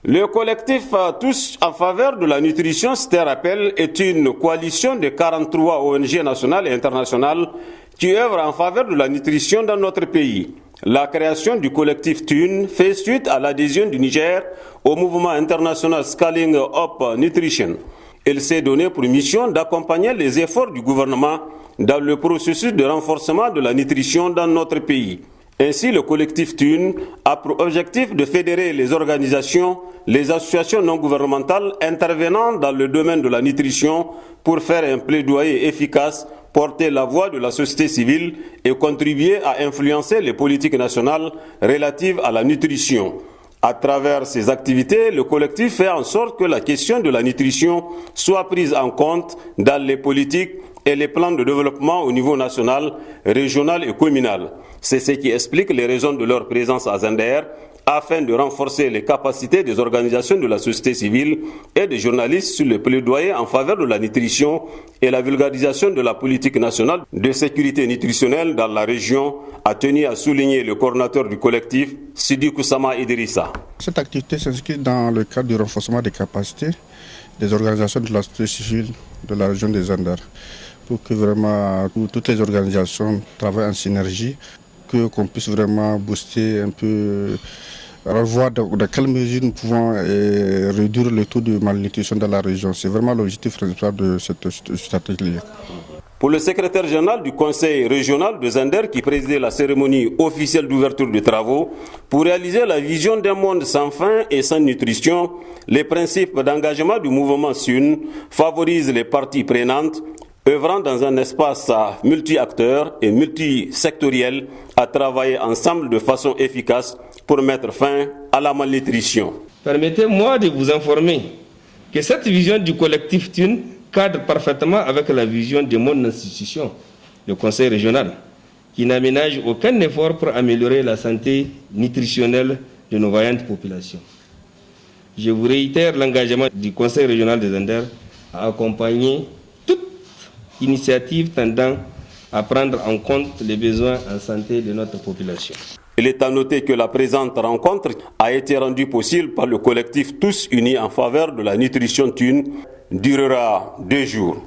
Le collectif Tous en faveur de la nutrition, je te rappelle, est une coalition de 43 ONG nationales et internationales qui œuvrent en faveur de la nutrition dans notre pays. La création du collectif TUN fait suite à l'adhésion du Niger au mouvement international Scaling Up Nutrition. Il s'est donné pour mission d'accompagner les efforts du gouvernement dans le processus de renforcement de la nutrition dans notre pays. Ainsi, le collectif TUN a pour objectif de fédérer les organisations, les associations non gouvernementales intervenant dans le domaine de la nutrition pour faire un plaidoyer efficace, porter la voix de la société civile et contribuer à influencer les politiques nationales relatives à la nutrition. À travers ces activités, le collectif fait en sorte que la question de la nutrition soit prise en compte dans les politiques et les plans de développement au niveau national, régional et communal. C'est ce qui explique les raisons de leur présence à Zender, afin de renforcer les capacités des organisations de la société civile et des journalistes sur le plaidoyer en faveur de la nutrition et la vulgarisation de la politique nationale de sécurité nutritionnelle dans la région, a tenu à souligner le coordinateur du collectif, Sidi Koussama Idrissa. Cette activité s'inscrit dans le cadre du renforcement des capacités des organisations de la société civile de la région des Zender, pour que vraiment toutes les organisations travaillent en synergie, qu'on puisse vraiment booster un peu, voir dans quelle mesure nous pouvons réduire le taux de malnutrition dans la région. C'est vraiment l'objectif principal de cette stratégie. Pour le secrétaire général du conseil régional de Zender qui présidait la cérémonie officielle d'ouverture des travaux, pour réaliser la vision d'un monde sans faim et sans nutrition, les principes d'engagement du mouvement SUN favorisent les parties prenantes œuvrant dans un espace multi-acteurs et multisectoriel à travailler ensemble de façon efficace pour mettre fin à la malnutrition. Permettez-moi de vous informer que cette vision du collectif TUN cadre parfaitement avec la vision de mon institution, le Conseil régional, qui n'aménage aucun effort pour améliorer la santé nutritionnelle de nos vaillantes populations. Je vous réitère l'engagement du Conseil régional de Zender à accompagner toute initiative tendant à prendre en compte les besoins en santé de notre population. Il est à noter que la présente rencontre a été rendue possible par le collectif Tous Unis en faveur de la nutrition TUN, durera 2 jours.